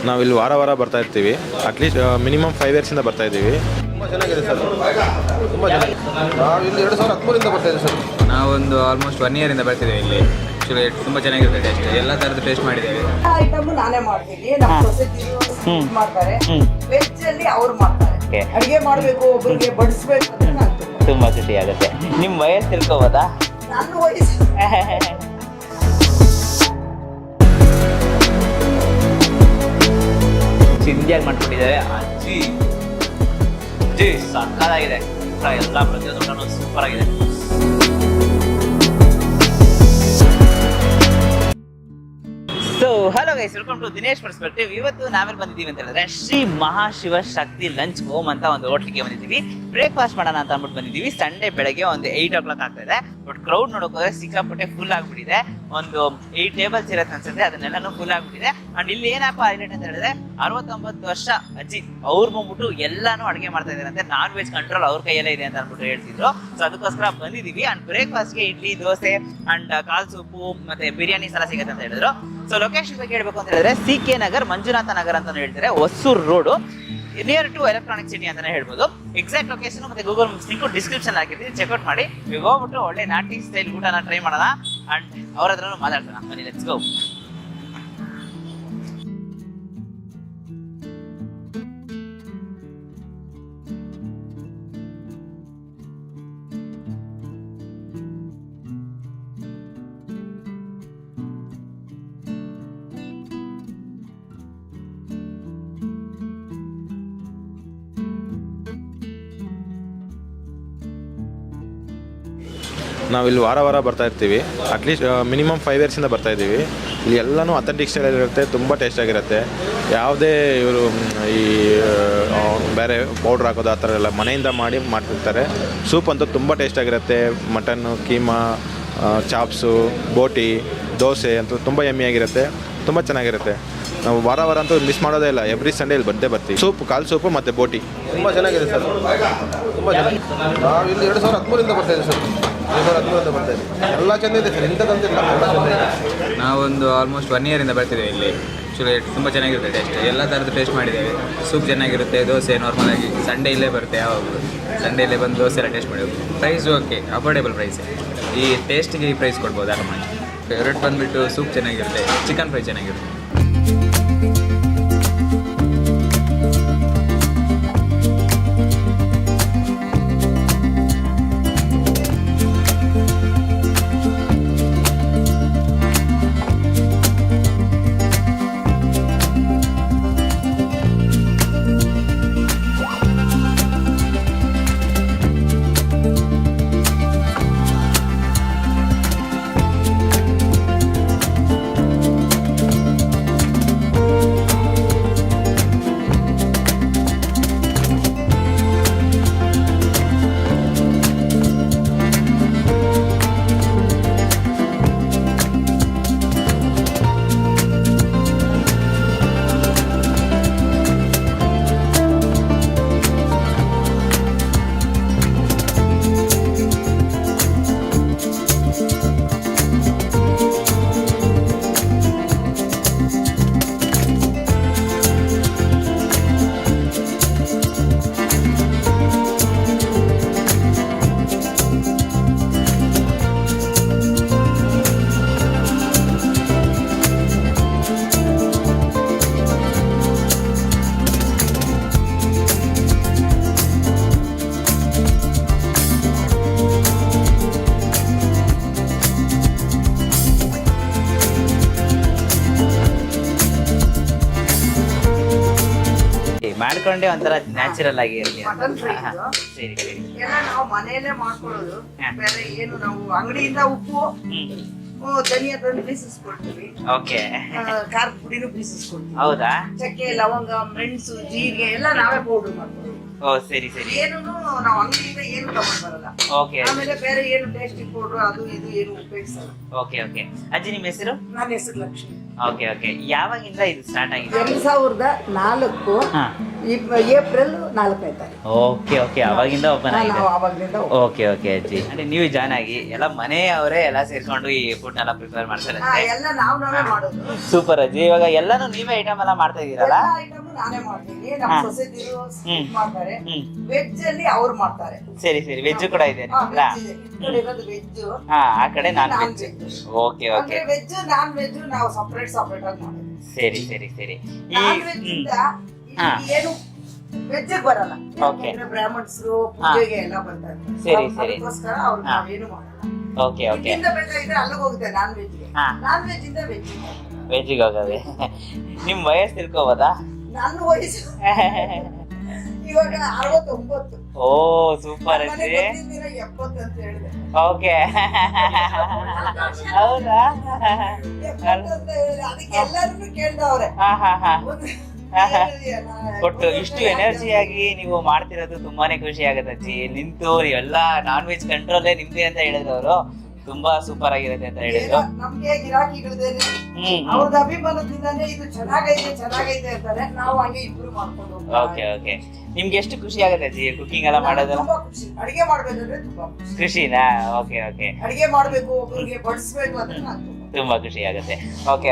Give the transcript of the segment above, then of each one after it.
ನಾವು ಇಲ್ಲಿ ವಾರ ಬರ್ತಾ ಇರ್ತೀವಿ. ಅಟ್ಲೀಸ್ಟ್ ಮಿನಿಮಮ್ 5 ಇಯರ್ಸಿಂದ ಬರ್ತಾ ಇದ್ದೀವಿ. ತುಂಬ ಚೆನ್ನಾಗಿದೆ ಸರ್, ತುಂಬ ಚೆನ್ನಾಗಿದೆ. ನಾವು ಇಲ್ಲಿ 2013 ಬರ್ತಾ ಇದ್ದೀವಿ ಸರ್. ನಾವೊಂದು ಆಲ್ಮೋಸ್ಟ್ 1 ಇಯರಿಂದ ಬರ್ತಿದ್ದೇವೆ ಇಲ್ಲಿ. ಆ್ಯಕ್ಚುಲಿ ತುಂಬ ಚೆನ್ನಾಗಿರುತ್ತೆ ಟೇಸ್ಟ್. ಎಲ್ಲ ಥರದ ಟೇಸ್ಟ್ ಮಾಡಿದ್ದೇವೆ. ಐಟಮ್ ನಾನೇ ಮಾಡ್ತೀನಿ, ನಮ್ಮ ಸೊಸೈಟಿ ಮಾಡ್ತಾರೆ, ವೆಜ್ ಅಲ್ಲಿ ಅವ್ರು ಮಾಡ್ತಾರೆ. ಅಡಿಗೆ ಮಾಡಬೇಕು, ಒಬ್ಬರಿಗೆ ಬಡಿಸ್ಬೇಕು ಅಂದ್ರೆ ನಾನು ತುಂಬಾ ಖುಷಿ ಆಗುತ್ತೆ. ನಿಮ್ಮ ವಯಸ್ಸು ತಿಳ್ಕೊಬೋದಾ? ನನ್ನ ವಯಸ್ಸು ಸಿಂಧಿಯಾಗಿ ಮಾಡ್ಕೊಂಡಿದ್ದಾರೆ. ಅಜ್ಜಿ ಸಕ್ಕತ್ತಾಗಿದೆ. ಎಲ್ಲ ಪ್ರತಿಯೊಂದು ಸೂಪರ್ ಆಗಿದೆ. So hello guys, welcome to Dinesh perspective. ಇವತ್ತು ನಾವೆಲ್ಲಿ ಬಂದಿದ್ದೀವಿ ಅಂತ ಹೇಳಿದ್ರೆ ಶ್ರೀ ಮಹಾಶಿವ ಶಕ್ತಿ ಲಂಚ್ ಹೋಮ್ ಅಂತ ಒಂದು ಹೋಟ್ಲಿಗೆ ಬಂದಿದ್ದೀವಿ. ಬ್ರೇಕ್ಫಾಸ್ಟ್ ಮಾಡೋಣ ಅಂತ ಅಂದ್ಬಿಟ್ಟು ಬಂದಿದ್ದೀವಿ. ಸಂಡೇ ಬೆಳಗ್ಗೆ ಒಂದು 8 o'clock ಆಗ್ತಾ ಇದೆ. ಬಟ್ ಕ್ರೌಡ್ ನೋಡೋಕೆ ಸಿಕ್ಕಾಪಟ್ಟೆ ಫುಲ್ ಆಗ್ಬಿಟ್ಟಿದೆ. ಒಂದು 8 ಟೇಬಲ್ಸ್ ಇರತ್ತೆ ಅನ್ಸುತ್ತೆ, ಅದನ್ನೆಲ್ಲಾನು ಫುಲ್ ಆಗ್ಬಿಟ್ಟಿದೆ. ಅಂಡ್ ಇಲ್ಲಿ ಏನಪ್ಪ ಹೈಲೈಟ್ ಅಂತ ಹೇಳಿದ್ರೆ 69 ವರ್ಷ ಅಜ್ಜಿ ಅವ್ರು ಬಂದ್ಬಿಟ್ಟು ಎಲ್ಲಾನು ಅಡುಗೆ ಮಾಡ್ತಾ ಇದಾರೆ ಅಂತ. ನಾನ್ ವೆಜ್ ಕಂಟ್ರೋಲ್ ಅವ್ರ ಕೈಯಲ್ಲೇ ಇದೆ ಅಂತ ಅಂದ್ಬಿಟ್ಟು ಹೇಳ್ತಿದ್ರು. ಸೊ ಅದಕ್ಕೋಸ್ಕರ ಬಂದಿದ್ದೀವಿ. ಅಂಡ್ ಬ್ರೇಕ್ಫಾಸ್ಟ್ಗೆ ಇಡ್ಲಿ, ದೋಸೆ ಅಂಡ್ ಕಾಲ್ ಸೂಪು ಮತ್ತೆ ಬಿರಿಯಾನಿ ಎಲ್ಲ ಸಿಗುತ್ತೆ ಅಂತ ಹೇಳಿದ್ರು. ಸೊ ಲೊಕೇಶನ್ ಬಗ್ಗೆ ಹೇಳ್ಬೇಕು ಅಂತ ಹೇಳಿದ್ರೆ CK ನಗರ್, ಮಂಜುನಾಥ ನಗರ್ ಅಂತ ಹೇಳ್ತಾರೆ, Hosur road, near to electronic city ಅಂತಾನೆ ಹೇಳ್ಬೋದು. ಎಕ್ಸಾಕ್ಟ್ ಲೊಕೇಶನ್ ಮತ್ತೆ ಗೂಗಲ್ ಲಿಂಕ್ ಡಿಸ್ಕ್ರಿಪ್ಷನ್ ಹಾಕಿರ್ತೀನಿ, ಚೆಕ್ಔಟ್ ಮಾಡಿ. ಈಗ ಹೋಗ್ಬಿಟ್ಟು ಒಳ್ಳೆ ನಾಟಿ ಸ್ಟೈಲ್ ಊಟನ ಟ್ರೈ ಮಾಡೋಣ ಅಂಡ್ ಅವ್ರ ಹತ್ರ ಮಾತಾಡ್ತಾನ. ಬನ್ನಿ, ಲೆಟ್ಸ್ ಗೋ. ನಾವು ಇಲ್ಲಿ ವಾರ ಬರ್ತಾ ಇರ್ತೀವಿ. ಅಟ್ಲೀಸ್ಟ್ ಮಿನಿಮಮ್ 5 ಇಯರ್ಸಿಂದ ಬರ್ತಾ ಇದ್ದೀವಿ. ಇಲ್ಲಿ ಎಲ್ಲನೂ ಅಥೆಂಟಿಕ್ ಸ್ಟೈಲಲ್ಲಿ ಇರುತ್ತೆ, ತುಂಬ ಟೇಸ್ಟಾಗಿರುತ್ತೆ. ಯಾವುದೇ ಇವರು ಈ ಬೇರೆ ಪೌಡ್ರ್ ಹಾಕೋದು ಆ ಥರ ಎಲ್ಲ ಮನೆಯಿಂದ ಮಾಡ್ತಿರ್ತಾರೆ. ಸೂಪ್ ಅಂತೂ ತುಂಬ ಟೇಸ್ಟಾಗಿರುತ್ತೆ. ಮಟನ್ನು, ಕೀಮಾ, ಚಾಪ್ಸು, ಬೋಟಿ, ದೋಸೆ ಅಂತೂ ತುಂಬ ಯಮ್ಮಿಯಾಗಿರುತ್ತೆ, ತುಂಬ ಚೆನ್ನಾಗಿರುತ್ತೆ. ನಾವು ವಾರ ಅಂತೂ ಮಿಸ್ ಮಾಡೋದೇ ಇಲ್ಲ. ಎವ್ರಿ ಸಂಡೇ ಇಲ್ಲಿ ಬಂದೇ ಬರ್ತೀವಿ. ಸೂಪ್, ಕಾಲ್ ಸೂಪು ಮತ್ತು ಬೋಟಿ ತುಂಬ ಚೆನ್ನಾಗಿದೆ ಸರ್, ತುಂಬ ಚೆನ್ನಾಗಿದೆ. ನಾವು ಇಲ್ಲಿ 2013 ಬರ್ತಾ ಇದ್ದೀವಿ ಸರ್. 2013 ಬರ್ತಾ ಇದ್ದೀವಿ. ಎಲ್ಲ ಚೆಂದಿದೆ ಸರ್, ಇಂಥದ್ದಂತಿಲ್ಲ, ಎಲ್ಲ ಚೆಂದಿದೆ. ನಾವೊಂದು ಆಲ್ಮೋಸ್ಟ್ 1 ಇಯರಿಂದ ಬರ್ತಿದ್ದೇವೆ ಇಲ್ಲಿ. ಆ್ಯಕ್ಚುಲಿ ತುಂಬ ಚೆನ್ನಾಗಿರುತ್ತೆ ಟೇಸ್ಟ್. ಎಲ್ಲ ಥರದ ಟೇಸ್ಟ್ ಮಾಡಿದ್ದೇವೆ. ಸೂಪ್ ಚೆನ್ನಾಗಿರುತ್ತೆ, ದೋಸೆ ನಾರ್ಮಲಾಗಿ ಸಂಡೇ ಇಲ್ಲೇ ಬರುತ್ತೆ. ಯಾವಾಗ ಸಂಡೇ ಇಲ್ಲೇ ಬಂದು ದೋಸೆ ಎಲ್ಲ ಟೇಸ್ಟ್ ಮಾಡಿದ್ವಿ. Price okay, affordable price. ಈ ಟೇಸ್ಟಿಗೆ ಈ ಪ್ರೈಸ್ ಕೊಡ್ಬೋದು ಆರಾಮಾಗಿ. ಫೇವ್ರೇಟ್ ಬಂದುಬಿಟ್ಟು ಸೂಪ್ ಚೆನ್ನಾಗಿರುತ್ತೆ, ಚಿಕನ್ ಫ್ರೈ ಚೆನ್ನಾಗಿರುತ್ತೆ. ಮಾಡ್ಕೊಂಡೆ ಒಂಥರ ನ್ಯಾಚುರಲ್ ಆಗಿ ಇರಲಿ. ಮಟನ್ ಫ್ರೈ ಸರಿ ಸರಿ. ಎಲ್ಲ ನಾವು ಮನೆಯಲ್ಲೇ ಮಾಡ್ಕೊಳ್ಳೋದು. ಬೇರೆ ಏನು ನಾವು ಅಂಗಡಿಯಿಂದ ಉಪ್ಪು, ಧನಿಯಾ ತಂದು ಬೀಸಿಸ್ಕೊಳ್ತೀವಿ. ಓಕೆ, ಖಾರದ ಪುಡಿನೂ ಬೀಸಿಸ್ಕೊಳ್ತೀವಿ. ಹೌದಾ? ಚಕ್ಕೆ, ಲವಂಗ, ಮೆಣಸು, ಜೀರಿಗೆ ಎಲ್ಲ ನಾವೇ ಪೌಡರ್ ಮಾಡ್ತೀವಿ. ಓ ಸರಿ ಸರಿ. ಏನು ನಾವು ಅಂಗಡಿಯಿಂದ ಏನು ತಗೊಂಡ್ ಬರಲ್ಲ. ಓಕೆ. ಆಮೇಲೆ ಬೇರೆ ಏನು ಟೇಸ್ಟಿಂಗ್ ಪೌಡರ್ ಅದು ಇದು ಏನು ಉಪಯೋಗಿಸಲ್ಲ. Okay okay. ಅಜ್ಜಿ ನಿಮ್ಮ ಹೆಸರು? ನನ್ನ ಹೆಸರು ಲಕ್ಷ್ಮಿ. Okay okay. ಯಾವಾಗಿಂದ ಇದು ಸ್ಟಾರ್ಟ್ ಆಗಿದೆ? 2004 ಹಾ. ಏಪ್ರಿಲ್ 4ನೇ ತಾರೀಕು. ಓಕೆ ಓಕೆ, ಅವಾಗಿಂದ ಓಪನ್ ಆಗಿದೆ. ನಾವು ಅವಾಗಿಂದ ಓಕೆ ಓಕೆ ಅಜ್ಜಿ. ಅಂದ್ರೆ ನೀವು ಜಾಯ್ನ್ ಆಗಿ ಎಲ್ಲ ಮನೆಯವರೇ ಎಲ್ಲ ಸೇರ್ಕೊಂಡು ಈ ಫುಡ್ ಎಲ್ಲ ಪ್ರಿಪೇರ್ ಮಾಡ್ತಾರೆ. ಎಲ್ಲ ನಾವೇ ಮಾಡೋದು. ಸೂಪರ್ ಅಜ್ಜಿ. ಇವಾಗ ಎಲ್ಲಾನು ನೀವೇ ಐಟಮ್ ಎಲ್ಲ ಮಾಡ್ತಾ ಇದೀರಲ್ಲ? ಎಲ್ಲ ಐಟಮ್ ನಾನೇ ಮಾಡ್ತೀನಿ. ನಮ್ಮ ಸೊಸೈಟಿರು ಮಾಡ್ತಾರೆ. ವೆಜ್ ಅಲ್ಲಿ ಅವ್ರು ಮಾಡ್ತಾರೆ. ಸರಿ ಸರಿ. ವೆಜ್ ಕೂಡ ಇದೆ ನಿಮ್ಮಲ್ಲ? ವೆಜ್, ಹಾ, ಆ ಕಡೆ non veg. Okay okay. Veg non veg ನಾವು ಸಪರೇಟ್ ಸಪರೇಟ್ ಆಗಿ ಮಾಡೋದು. ಸರಿ ಸರಿ ಸರಿ. ನಾನ್ ವೆಜ್ ಇಂದ ಏನು ವೆಜ್ ಬರಲ್ಲ. Okay. ಬ್ರಾಹ್ಮಣ್ಸರು ಪೂಜೆಗೆ ಎಲ್ಲ ಬರ್ತಾರೆ. ಸರಿ, ಸರಿ. ಅದಕ್ಕೋಸ್ಕರ ಅವ್ರು ನಾವೇನು ಮಾಡಲ್ಲ. Okay okay. ಇಲ್ಲಿಂದ ಬೇಕಾಗಿದ್ರೆ ಅಲ್ಲಿಗೆ ಹೋಗುತ್ತೆ ನಾನ್ ವೆಜ್ಗೆ. ನಾನ್ ವೆಜ್ ಇಂದ ವೆಜ್. ವೆಜ್ಗೆ ಹೋಗೋದೆ. ನಿಮ್ ವಯಸ್ಸು ತಿಳ್ಕೊಬೋದಾ? ನನ್ನ ವಯಸ್ಸು ಇವಾಗ 69. ಓ ಸೂಪರ್ ಅಜ್ಜಿ. 70 ಅಂತ ಹೇಳಿದೆ. ಓಕೆ. ಹೌದಾ? 70 ಅಂತ ಹೇಳಿದೆ. ಅದಕ್ಕೆ ಎಲ್ಲರೂ ಕೇಳ್ದವ್ರೆ. ಹಾ ಹಾ ಹಾ. ಬಟ್ ಇಷ್ಟು ಎನರ್ಜಿಯಾಗಿ ನೀವು ಮಾಡ್ತಿರೋದು ತುಂಬಾನೇ ಖುಷಿ ಆಗುತ್ತೆ ಅಜ್ಜಿ. ನಿಂತು ನೀವೆಲ್ಲ ನಾನ್ ವೆಜ್ ಕಂಟ್ರೋಲೇ ನಿಮ್ದೇ ಅಂತ ಹೇಳಿದ್ರು ಅವರು. ತುಂಬಾ ಸೂಪರ್ ಆಗಿರುತ್ತೆ ಅಂತ ಹೇಳಿದ್ರು. ನಮ್ಗೆ ಗಿರಾಕಿಗಳಿದ್ದೇನೆ ಅವ್ರದ ಅಭಿಮಾನದಿಂದಾನೇ ಇದು ಚೆನ್ನಾಗೈತೆ ಅಂತಾರೆ. ನಾವು ಹಂಗೆ ಇಬ್ರು ಮಾಡ್ಕೊಂಡು ಓಕೆ ಓಕೆ. ನಿಮ್ಗೆ ಎಷ್ಟು ಖುಷಿ ಆಗುತ್ತೆ ಅಜ್ಜಿ ಕುಕಿಂಗ್ ಎಲ್ಲ ಮಾಡೋದಲ್ಲ? ತುಂಬಾ ಖುಷಿ. ಅಡಿಗೆ ಮಾಡ್ಬೇಕಂದ್ರೆ ತುಂಬಾ ಖುಷಿ. ಖುಷಿನಾ? Okay okay. ಅಡಿಗೆ ಮಾಡ್ಬೇಕು, ಒಬ್ಬರಿಗೆ ಬಡಿಸ್ಬೇಕು ಅಂದ್ರೆ ನಾನು ತುಂಬಾ ಖುಷಿ ಆಗುತ್ತೆ. ಓಕೆ.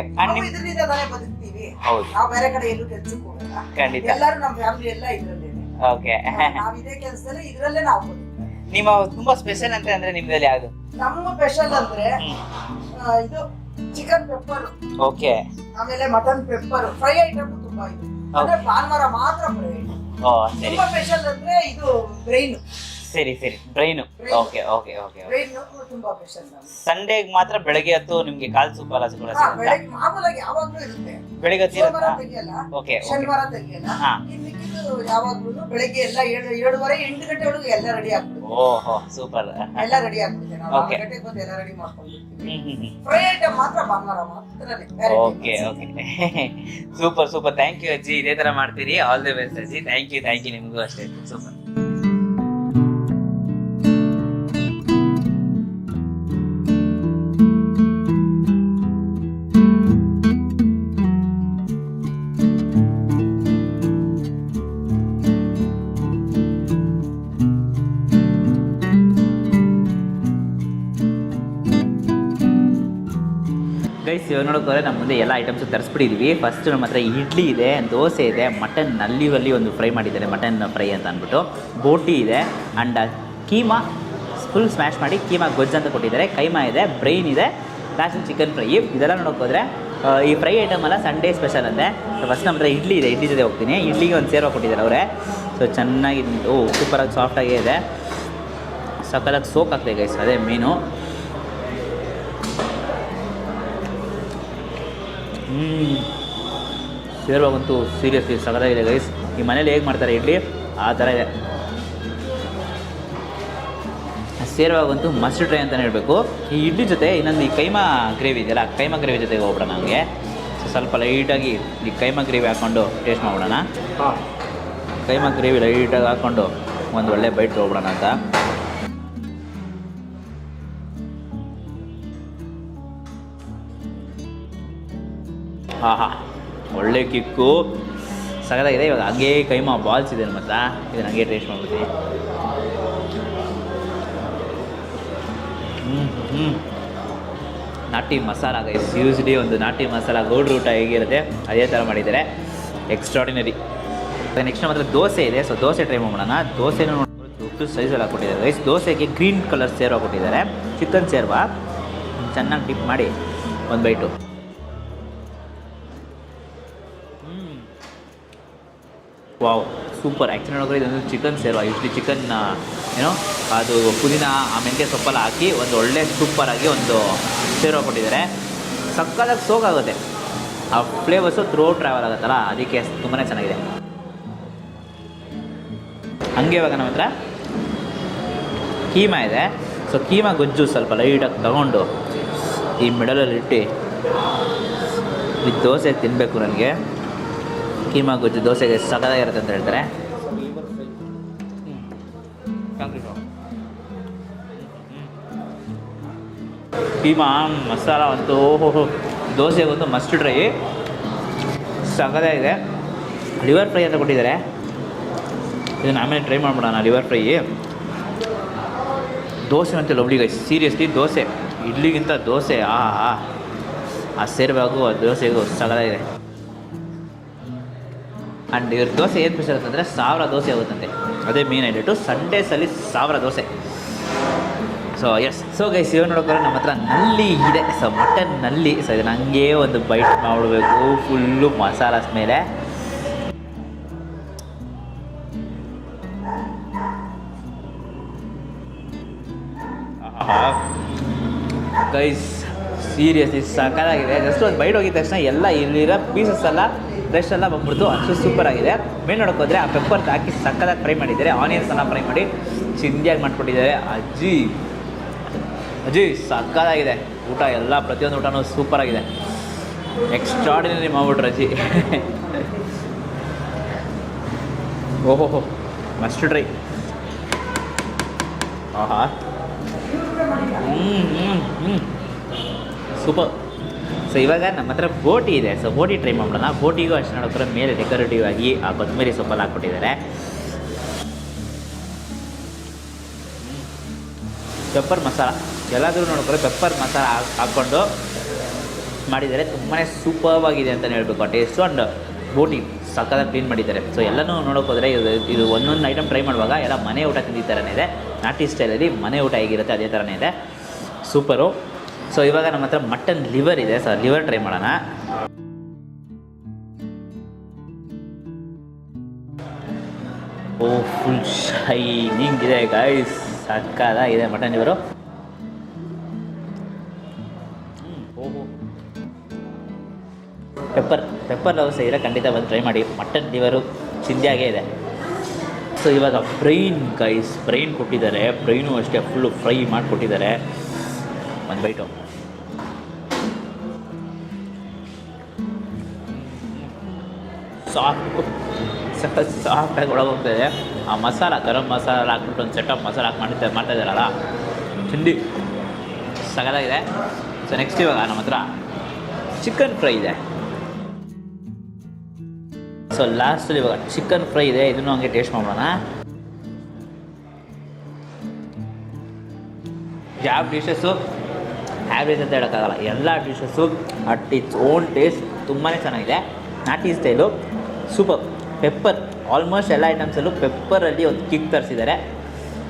ಇದರಿಂದ ತಾನೇ ಬದುಕ್ತೀವಿ. ಹೌದು. ನಾವು ಬೇರೆ ಕಡೆ ಎಲ್ಲೂ ಕೆಲ್ಸಕ್ಕೆ ಹೋಗಲ್ಲ. ಖಂಡಿತ. ಎಲ್ಲರೂ ನಮ್ಮ ಫ್ಯಾಮಿಲಿ ಎಲ್ಲ ಇದ್ರಲ್ಲೇ. ಓಕೆ. ನಾವ್ ಇದೇ ಕೆಲ್ಸದಲ್ಲಿ ಇದ್ರಲ್ಲೇ ನಾವು ಬದುಕ್ತೀವಿ. ನಿಮ್ಮ ತುಂಬಾ ಸ್ಪೆಷಲ್ ಅಂತ ಅಂದ್ರೆ ನಿಮ್ದಲ್ಲಿ ಯಾವುದು? ನಮ್ಮ ಸ್ಪೆಷಲ್ ಅಂದ್ರೆ ಇದು ಚಿಕನ್ ಪೆಪ್ಪರ್. ಓಕೆ. ಆಮೇಲೆ ಮಟನ್ ಪೆಪ್ಪರ್ ಫ್ರೈ ಐಟಮ್ ತುಂಬಾ ಇದೆ. ಅಂದ್ರೆ ಭಾನುವಾರ ಮಾತ್ರ ಫ್ರೈ ಐಟಮ್. ಓ ಸರಿ. ತುಂಬಾ ಸ್ಪೆಷಲ್ ಅಂದ್ರೆ ಇದು ಬ್ರೈನ್. ಸರಿ ಸರಿ. Brain. Okay okay okay. Brain ತುಂಬಾ ಸ್ಪೆಷಲ್. ಸಂಡೇಗೆ ಮಾತ್ರ ಬೆಳಗ್ಗೆ ಹೊತ್ತು ನಿಮ್ಗೆ ಕಾಲ್ ಸೂಪ್ ಎಲ್ಲ ಕೂಡ ಸಿಗುತ್ತೆ? ಬೆಳಗ್ಗೆ ಮಾಮೂಲಾಗಿ ಯಾವಾಗ್ಲೂ ಇರುತ್ತೆ. ಬೆಳಿಗ್ಗೆ ಹೊತ್ತು ಸೋಮವಾರ ಇರುತ್ತಾ? ತೆಗಿಯಲ್ಲ, ಓಕೆ. ಶನಿವಾರ ತೆಗಿಯಲ್ಲ. ಹಾ. ಇನ್ನು ಯಾವಾಗ್ಲೂ ಬೆಳಗ್ಗೆ ಎಲ್ಲ 7:30 8 ಗಂಟೆ ಒಳಗೆ ಎಲ್ಲ ರೆಡಿ ಆಗ್ತದೆ. ಓಹೋ ಸೂಪರ್. ಎಲ್ಲ ರೆಡಿ ಆಗ್ತದೆ. ನಾವು 6 ಗಂಟೆಗೆ ಬಂದು ಎಲ್ಲ ರೆಡಿ ಮಾಡ್ಕೊಂಡಿರ್ತೀವಿ. ಫ್ರೈ ಐಟಮ್ ಮಾತ್ರ ಭಾನುವಾರ ಮಾತ್ರನೇ. Okay okay. Super super. Thank you ಅಜ್ಜಿ. ಇದೇ ತರ ಮಾಡ್ತೀರಿ. ಆಲ್ ದಿ ಬೆಸ್ಟ್ ಅಜ್ಜಿ. ಥ್ಯಾಂಕ್ ಯು ನಿಮಗೂ ಅಷ್ಟೇ. ಸೂಪರ್. ಗೈಸ್ ಇವಾಗ ನೋಡೋಕೆ ನಮ್ಮ ಮುಂದೆ ಎಲ್ಲ ಐಟಮ್ಸ್ ತರಿಸ್ಬಿಟ್ಟಿದ್ವಿ. ಫಸ್ಟ್ ನಮ್ಮ ಹತ್ರ ಇಡ್ಲಿ ಇದೆ, ದೋಸೆ ಇದೆ, ಮಟನ್ ಅಲ್ಲಿ ಒಂದು ಫ್ರೈ ಮಾಡಿದ್ದಾರೆ, ಮಟನ್ ಫ್ರೈ ಅಂತ ಅಂದ್ಬಿಟ್ಟು, ಬೋಟಿ ಇದೆ, ಆ್ಯಂಡ್ ಕೀಮಾ ಫುಲ್ ಸ್ಮ್ಯಾಶ್ ಮಾಡಿ ಕೀಮಾ ಗೊಜ್ಜು ಅಂತ ಕೊಟ್ಟಿದ್ದಾರೆ, ಕೈಮಾ ಇದೆ, ಬ್ರೈನ್ ಇದೆ, ಲಾಸ್ಟ್ ಚಿಕನ್ ಫ್ರೈ. ಇದೆಲ್ಲ ನೋಡೋಕೆ ಹೋದರೆ ಈ ಫ್ರೈ ಐಟಮ್ ಎಲ್ಲ ಸಂಡೇ ಸ್ಪೆಷಲ್ ಅಂತೆ. ಸೊ ಫಸ್ಟ್ ನಮ್ಮ ಹತ್ರ ಇಡ್ಲಿ ಇದೆ, ಇಡ್ಲಿ ಜೊತೆ ಹೋಗ್ತೀನಿ. ಇಡ್ಲಿಗೆ ಒಂದು ಸೇರ್ವ ಕೊಟ್ಟಿದ್ದಾರೆ ಅವರೇ. ಸೊ ಚೆನ್ನಾಗಿ ಸೂಪರಾಗಿ ಸಾಫ್ಟಾಗೇ ಇದೆ, ಸಕ್ಕತ್ತಾಗಿ ಸೋಕ್ ಆಗ್ತದೆ ಗೈಸ್, ಅದೇ ಮೀನು. ಸೇರುವಾಗಂತೂ ಸೀರಿಯಸ್ಲಿ ಸಗದಾಗಿದೆ ಗೈಸ್. ಈ ಮನೇಲಿ ಹೇಗೆ ಮಾಡ್ತಾರೆ ಇಡ್ಲಿ ಆ ಥರ ಇದೆ. ಸೇರುವಾಗಂತೂ ಮಸ್ಟ್ ಟ್ರೈ ಅಂತಲೇ ಹೇಳಬೇಕು. ಈ ಇಡ್ಲಿ ಜೊತೆ ಇನ್ನೊಂದು ಈ ಕೈಮಾ ಗ್ರೇವಿ ಇದೆಯಲ್ಲ, ಕೈಮಾ ಗ್ರೇವಿ ಜೊತೆಗೆ ಹೋಗ್ಬಿಡೋಣ ನಮಗೆ. ಸೊ ಸ್ವಲ್ಪ ಲೈಟಾಗಿ ಈ ಕೈಮಾ ಗ್ರೇವಿ ಹಾಕ್ಕೊಂಡು ಟೇಸ್ಟ್ ಮಾಡ್ಬಿಡೋಣ. ಕೈಮಾ ಗ್ರೇವಿ ಲೈಟಾಗಿ ಹಾಕ್ಕೊಂಡು ಒಂದು ಒಳ್ಳೆ ಬೈಟ್ ತೊಗೊಬಿಡೋಣ ಅಂತ. ಒಳ್ಳೆ ಕಿಕ್ಕು, ಸಗದಾಗಿದೆ. ಇವಾಗ ಹಂಗೆ ಕೈಮಾ ಬಾಲ್ಸ್ ಇದೆ ನಮ್ಮ ಹತ್ರ, ಇದನ್ನು ಹಂಗೆ ಟೇಸ್ಟ್ ಮಾಡ್ಬಿಡ್ತೀನಿ. ನಾಟಿ ಮಸಾಲ ಗೈಸ್, ಯೂಸ್ಲಿ ಒಂದು ನಾಟಿ ಮಸಾಲ ಗೌಡ್ರ ಊಟ ಹೇಗಿರುತ್ತೆ ಅದೇ ಥರ ಮಾಡಿದ್ದಾರೆ, ಎಕ್ಸ್ಟ್ರಾಡಿನರಿ. ನೆಕ್ಸ್ಟ್ ನಮ್ಮ ಹತ್ರ ದೋಸೆ ಇದೆ. ಸೊ ದೋಸೆ ಟ್ರೈ ಮಾಡೋಣ. ದೋಸೆನೂ ನೋಡ್ಬೋದು ದೊಡ್ಡ ಸೈಜೆಲ್ಲ ಕೊಟ್ಟಿದ್ದಾರೆ ಗೈಸ್. ದೋಸೆಗೆ ಗ್ರೀನ್ ಕಲರ್ ಸೇರ್ವ ಕೊಟ್ಟಿದ್ದಾರೆ, ಚಿಕನ್ ಸೇರ್ವ ಚೆನ್ನಾಗಿ ಡಿಪ್ ಮಾಡಿ ಒಂದು ಬೈಟು. Wow super. ಆ್ಯಕ್ಚುಲಿ ನೋಡಿದ್ರೆ ಇದೊಂದು ಚಿಕನ್ ಸೇರ್ವ. ಯೂಶ್ವಲಿ ಚಿಕನ್ ಏನೋ ಅದು ಪುದೀನ ಆ ಮೆಂತ್ಯ ಸೊಪ್ಪೆಲ್ಲ ಹಾಕಿ ಒಂದು ಒಳ್ಳೆ ಸೂಪರಾಗಿ ಒಂದು ಸೇರ್ವ ಕೊಟ್ಟಿದ್ದಾರೆ. ಸಕ್ಕತ್ತಾಗಿ ಸೋಗಾಗುತ್ತೆ, ಆ ಫ್ಲೇವರ್ಸು ಥ್ರೂ ಟ್ರಾವೆಲ್ ಆಗುತ್ತಲ್ಲ, ಅದಕ್ಕೆ ತುಂಬಾ ಚೆನ್ನಾಗಿದೆ. ಹಂಗೆ ಇವಾಗ ನಮ್ಮ ಹತ್ರ ಕೀಮಾ ಇದೆ. ಸೊ ಕೀಮಾ ಗೊಜ್ಜು ಸ್ವಲ್ಪ ಲೈಟಾಗಿ ತಗೊಂಡು ಈ ಮಿಡಲಲ್ಲಿ ಇಟ್ಟು ಈ ದೋಸೆ ತಿನ್ನಬೇಕು. ನನಗೆ ಕೀಮಾ ಗೊಜ್ಜು ದೋಸೆಗೆ ಸಕ್ಕತ್ತಾಗಿರುತ್ತೆ ಅಂತ ಹೇಳ್ತಾರೆ. ಕೀಮಾ ಮಸಾಲ ಅಂತೂ ದೋಸೆ ಒಂದು ಮಸ್ಟ್ ಟ್ರೈ. ಸಗದಾಗಿದೆ. ಲಿವರ್ ಫ್ರೈ ಅಂತ ಕೊಟ್ಟಿದ್ದಾರೆ. ಇದನ್ನು ಆಮೇಲೆ ಟ್ರೈ ಮಾಡ್ಬಿಡೋಣ. ಲಿವರ್ ಫ್ರೈ ದೋಸೆ ಅಂತ ಲವ್ಲಿ ಗೈಸ್. ಸೀರಿಯಸ್ಲಿ ದೋಸೆ ಇಡ್ಲಿಗಿಂತ ದೋಸೆ ಆ ಸೇರ್ಬೇಕು ಆ ದೋಸೆಗೂ ಸಗದಾಗಿದೆ. ಆ್ಯಂಡ್ ಇವ್ರ ದೋಸೆ ಏನು ಸ್ಪೆಷಲ್ ಅಂತಂದರೆ 1000 ದೋಸೆ ಆಗುತ್ತಂತೆ. ಅದೇ ಮೇನ್ ಹೈಲೈಟು. ಸಂಡೇಸಲ್ಲಿ 1000 dosa. So yes. So guys ಇವಾಗ ನೋಡೋಕೆ ನಮ್ಮ ಹತ್ರ ನಲ್ಲಿ ಇದೆ. ಸೊ ಮಟನ್ ನಲ್ಲಿ. ಸೊ ಇದನ್ನು ಹಂಗೆ ಒಂದು ಬೈಟ್ ಮಾಡಬೇಕು. ಫುಲ್ಲು ಮಸಾಲಾಸ್ ಮೇಲೆ. ಗೈಸ್ ಸೀರಿಯಸ್ಲಿ ಸಕ್ಕತ್ತಾಗಿದೆ. ಜಸ್ಟ್ ಒಂದು ಬೈಟ್ ಹೋಗಿದ ತಕ್ಷಣ ಎಲ್ಲ ಇಲ್ಲಿರೋ ಪೀಸಸ್ ಎಲ್ಲ ಫ್ರೆಶ್ ಎಲ್ಲ ಬಂದ್ಬಿಡ್ತು. ಅಷ್ಟು ಸೂಪರ್ ಆಗಿದೆ. ಮೇಲೆ ನೋಡೋಕೆ ಹೋದರೆ ಆ ಪೆಪ್ಪರ್ ಹಾಕಿ ಸಕ್ಕತ್ತಾಗಿ ಫ್ರೈ ಮಾಡಿದ್ದಾರೆ. ಆನಿಯನ್ಸ್ ಎಲ್ಲ ಫ್ರೈ ಮಾಡಿ ಚಿಂದಿಯಾಗಿ ಮಾಡಿಕೊಟ್ಟಿದ್ದಾರೆ. ಅಜ್ಜಿ ಸಕ್ಕತ್ತಾಗಿದೆ ಊಟ. ಎಲ್ಲ ಪ್ರತಿಯೊಂದು ಊಟನೂ ಸೂಪರಾಗಿದೆ. ಎಕ್ಸ್ಟ್ರಾಡಿನರಿ ಮಾಡ್ಬಿಟ್ರು ಅಜ್ಜಿ. ಓಹೋ ಮಸ್ಟ್ ಟ್ರೈ. ಆಹಾ ಸೂಪರ್. ಸೊ ಇವಾಗ ನಮ್ಮ ಹತ್ರ ಬೋಟಿ ಇದೆ. ಸೊ ಬೋಟಿ ಟ್ರೈ ಮಾಡೋಣ. ಬೋಟಿಗೂ ಅಷ್ಟು ನೋಡೋಕ್ರೆ ಮೇಲೆ ಡೆಕೋರೇಟಿವ್ ಆಗಿ ಆ ಕೊತ್ತಂಬರಿ ಸೊಪ್ಪಲ್ಲಿ ಹಾಕ್ಕೊಟ್ಟಿದ್ದಾರೆ. ಪೆಪ್ಪರ್ ಮಸಾಲ ಎಲ್ಲಾದರೂ ನೋಡೋಕ್ರೆ ಪೆಪ್ಪರ್ ಮಸಾಲ ಹಾಕ್ಕೊಂಡು ಮಾಡಿದ್ದಾರೆ. ತುಂಬಾ ಸೂಪರ್ವಾಗಿದೆ ಅಂತಲೇ ಹೇಳಬೇಕು ಆ ಟೇಸ್ಟು. ಆ್ಯಂಡ್ ಬೋಟಿ ಸಕ್ಕತ್ತಾಗಿ ಕ್ಲೀನ್ ಮಾಡಿದ್ದಾರೆ. ಸೊ ಎಲ್ಲನೂ ನೋಡೋಕೆ ಹೋದರೆ ಇದು ಒಂದೊಂದು ಐಟಮ್ ಟ್ರೈ ಮಾಡುವಾಗ ಎಲ್ಲ ಮನೆ ಊಟ ತಿಂದಿದ್ದ ಥರನೇ ಇದೆ. ನಾಟಿ ಸ್ಟೈಲಲ್ಲಿ ಮನೆ ಊಟ ಹೇಗಿರುತ್ತೆ ಅದೇ ಥರನೇ ಇದೆ. ಸೂಪರು. ಸೊ ಇವಾಗ ನಮ್ಮ ಹತ್ರ ಮಟನ್ ಲಿವರ್ ಇದೆ. ಸೊ ಲಿವರ್ ಟ್ರೈ ಮಾಡೋಣ. ಓ ಫುಲ್ ಶೈನಿಂಗ್ ಇದೆ ಗೈಸ್. ಸಕ್ಕತ್ತಾಗಿದೆ ಮಟನ್ ಲಿವರು. ಓಹೋ ಪೆಪ್ಪರ್ ಲವ್ಸ್ ಇದ್ರೆ ಖಂಡಿತ ಬಂದು ಟ್ರೈ ಮಾಡಿ. ಮಟನ್ ಲಿವರು ಚಿಂದಿಯಾಗೇ ಇದೆ. ಸೊ ಇವಾಗ ಬ್ರೈನ್ ಗೈಸ್. ಬ್ರೈನ್ ಕೊಟ್ಟಿದ್ದಾರೆ. ಬ್ರೈನು ಅಷ್ಟೇ ಫುಲ್ಲು ಫ್ರೈ ಮಾಡಿಕೊಟ್ಟಿದ್ದಾರೆ. ಒಂದು ಬೈಟು. ಸಾಫ್ಟಾಗಿ ಒಳಗೋಗ್ತಾಯಿದೆ. ಆ ಮಸಾಲ ಗರಂ ಮಸಾಲ ಹಾಕ್ಬಿಟ್ಟು ಒಂದು ಸೆಟಪ್ ಮಸಾಲ ಹಾಕಿ ಮಾಡ್ತಾ ಇದ್ದಾರಲ್ಲ ಚಿಂದಿ ಸಗದಾಗಿದೆ. ಸೊ ನೆಕ್ಸ್ಟ್ ಇವಾಗ ನಮ್ಮ ಹತ್ರ ಚಿಕನ್ ಫ್ರೈ ಇದೆ. ಸೊ ಲಾಸ್ಟಲ್ಲಿ ಇವಾಗ ಚಿಕನ್ ಫ್ರೈ ಇದೆ. ಇದನ್ನು ಹಂಗೆ ಟೇಸ್ಟ್ ಮಾಡೋಣ. ಯಾವ ಡಿಶಸ್ಸು ಆ್ಯಾವ್ರೇಜ್ ಅಂತ ಹೇಳೋಕ್ಕಾಗಲ್ಲ. ಎಲ್ಲ dishes at its own taste ತುಂಬಾ ಚೆನ್ನಾಗಿದೆ. ನಾಟಿ ಸ್ಟೈಲು ಸೂಪರ್. ಪೆಪ್ಪರ್ ಆಲ್ಮೋಸ್ಟ್ ಎಲ್ಲ ಐಟಮ್ಸಲ್ಲೂ ಪೆಪ್ಪರಲ್ಲಿ ಒಂದು ಕಿಕ್ ತರಿಸಿದ್ದಾರೆ.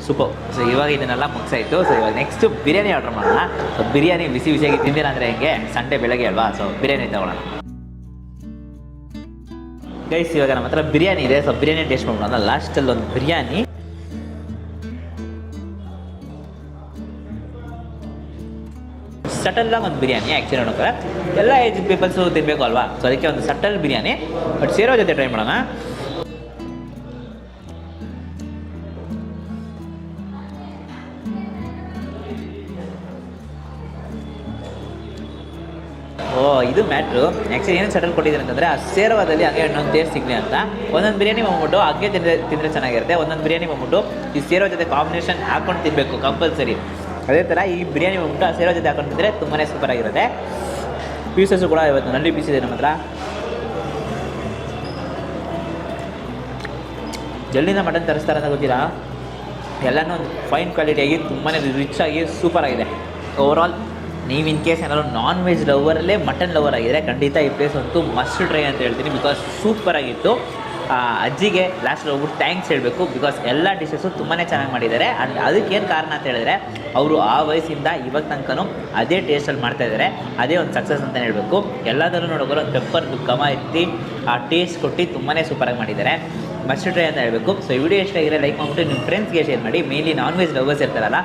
ಸೂಪರ್. ಸೊ ಇವಾಗ ಇದನ್ನೆಲ್ಲ ಮುಗಿಸಾಯಿತು. ಸೊ ಇವಾಗ ನೆಕ್ಸ್ಟು ಬಿರಿಯಾನಿ ಆರ್ಡ್ರ್ ಮಾಡೋಣ. ಸೊ ಬಿರಿಯಾನಿ ಬಿಸಿಯಾಗಿ ತಿಂದಿಲ್ಲ ಅಂದರೆ ಹೆಂಗೆ, ಸಂಡೇ ಬೆಳಗ್ಗೆ ಅಲ್ವಾ. ಸೊ ಬಿರಿಯಾನಿ ತಗೊಳ್ಳೋಣ ಗೈಸ್. ಇವಾಗ ನಮ್ಮ ಹತ್ರ ಬಿರಿಯಾನಿ ಇದೆ. ಸೊ ಬಿರಿಯಾನಿ ಟೇಸ್ಟ್ ಮಾಡೋಣ. ಲಾಸ್ಟಲ್ಲಿ ಒಂದು ಬಿರಿಯಾನಿ. ಸಟಲ್ಲಾಗಿ ಒಂದು ಬಿರಿಯಾನಿ. ಆ್ಯಕ್ಚುಲಿ ನೋಡೋಕೆ ಎಲ್ಲ ಏಜ್ ಪೀಪಲ್ಸು ತಿನ್ನಬೇಕು ಅಲ್ವಾ. ಸೊ ಅದಕ್ಕೆ ಒಂದು ಸಟಲ್ ಬಿರಿಯಾನಿ. ಬಟ್ ಸೇರೋ ಜೊತೆ ಟ್ರೈ ಮಾಡೋಣ. ಇದು ಮ್ಯಾಟ್ರು. ಆ್ಯಕ್ಚುಲಿ ಏನು ಸಟಲ್ ಕೊಟ್ಟಿದ್ದಾರೆ ಅಂತಂದರೆ ಆ ಸೇರವಾದಲ್ಲಿ ಹಂಗೆ ಇನ್ನೊಂದು ಟೇಸ್ಟ್ ಸಿಗಲಿ ಅಂತ. ಒಂದೊಂದು ಬಿರಿಯಾನಿ ಬಂದ್ಬಿಟ್ಟು ಹಂಗೆ ತಿಂದರೆ ಚೆನ್ನಾಗಿರುತ್ತೆ. ಒಂದೊಂದು ಬಿರಿಯಾನಿ ಬಂದ್ಬಿಟ್ಟು ಈ ಸೇರೋ ಜೊತೆ ಕಾಂಬಿನೇಷನ್ ಹಾಕ್ಕೊಂಡು ತಿನ್ನಬೇಕು ಕಂಪಲ್ಸರಿ. ಅದೇ ಥರ ಈ ಬಿರಿಯಾನಿ ಬಂದ್ಬಿಟ್ಟು ಆ ಸೇರೋ ಜೊತೆ ಹಾಕೊಂಡು ತಿಂದರೆ ತುಂಬಾ ಸೂಪರಾಗಿರುತ್ತೆ. ಪೀಸಸ್ಸು ಕೂಡ ಇವತ್ತು ನಲ್ಲಿ ಪೀಸ್ ಇದೆ ನಮ್ಮ ಹತ್ರ. ಜಲ್ಲಿಂದ ಮಟನ್ ತರಿಸ್ತಾರೆ ಅಂತ ಗೊತ್ತಿಲ್ಲ. ಎಲ್ಲನೂ ಒಂದು ಫೈನ್ ಕ್ವಾಲಿಟಿಯಾಗಿ ತುಂಬಾ ರಿಚ್ ಆಗಿ ಸೂಪರಾಗಿದೆ. ಓವರಾಲ್ ನೀವು ಇನ್ ಕೇಸ್ ಏನಾದ್ರು ನಾನ್ ವೆಜ್ ಲವರಲ್ಲೇ ಮಟನ್ ಲವರ್ ಆಗಿದ್ರೆ ಖಂಡಿತ ಈ ಪ್ಲೇಸ್ ಅಂತೂ ಮಸ್ಟ್ ಟ್ರೈ ಅಂತ ಹೇಳ್ತೀನಿ. ಬಿಕಾಸ್ ಸೂಪರಾಗಿತ್ತು. ಅಜ್ಜಿಗೆ ಲಾಸ್ಟ್ ಹೋಗ್ಬಿಟ್ಟು ಥ್ಯಾಂಕ್ಸ್ ಹೇಳಬೇಕು. ಬಿಕಾಸ್ ಎಲ್ಲ ಡಿಶಸ್ಸು ತುಂಬಾ ಚೆನ್ನಾಗಿ ಮಾಡಿದ್ದಾರೆ. ಆ್ಯಂಡ್ ಅದಕ್ಕೇನು ಕಾರಣ ಅಂತ ಹೇಳಿದ್ರೆ ಅವರು ಆ ವಯಸ್ಸಿಂದ ಇವಾಗ ತನಕನೂ ಅದೇ ಟೇಸ್ಟಲ್ಲಿ ಮಾಡ್ತಾಯಿದ್ದಾರೆ. ಅದೇ ಒಂದು ಸಕ್ಸಸ್ ಅಂತಲೇ ಹೇಳಬೇಕು. ಎಲ್ಲದರಲ್ಲೂ ನೋಡೋಕೆ ಪೆಪ್ಪರ್ದು ಘಮ ಎತ್ತಿ ಆ ಟೇಸ್ಟ್ ಕೊಟ್ಟು ತುಂಬಾ ಸೂಪರಾಗಿ ಮಾಡಿದ್ದಾರೆ. ಮಸ್ಟ್ ಟ್ರೈ ಅಂತ ಹೇಳಬೇಕು. ಸೊ ಈ ವಿಡಿಯೋ ಎಷ್ಟಾಗಿರೋ ಲೈಕ್ ಮಾಡಿಬಿಟ್ಟು ನಿಮ್ಮ ಫ್ರೆಂಡ್ಸ್ಗೆ ಶೇರ್ ಮಾಡಿ. ಮೇನ್ಲಿ ನಾನ್ ವೆಜ್ ಲವರ್ಸ್ ಇರ್ತಾರಲ್ಲ,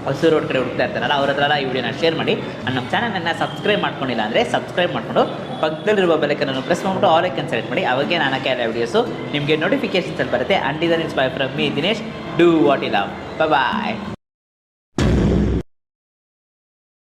ಹೊಸೂರು ರೋಡ್ ಕಡೆ ಹುಡುಕ್ತಾ ಇರ್ತಾರಲ್ಲ, ಅವ್ರ ಹತ್ರ ಈ ವಿಡಿಯೋನ ಶೇರ್ ಮಾಡಿ. ನಮ್ಮ ಚಾನಲನ್ನು ಸಬ್ಸ್ಕ್ರೈಬ್ ಮಾಡ್ಕೊಂಡಿಲ್ಲ ಅಂದರೆ ಸಬ್ಸ್ಕ್ರೈಬ್ ಮಾಡಿಕೊಂಡು ಪಕ್ಕದಲ್ಲಿರುವ ಬೆಲೈಕನ್ನು ಪ್ರೆಸ್ ಮಾಡಿಬಿಟ್ಟು ಆಲ್ ಐಕನ್ ಸೆಲೆಕ್ಟ್ ಮಾಡಿ. ಅವಾಗೆ ನಾನು ಹಾಕೋ ವೀಡಿಯೋಸು ನಿಮಗೆ ನೋಟಿಫಿಕೇಷನ್ಸಲ್ಲಿ ಬರುತ್ತೆ. Until then it's bye from me Dinesh. Do what you love. Bye.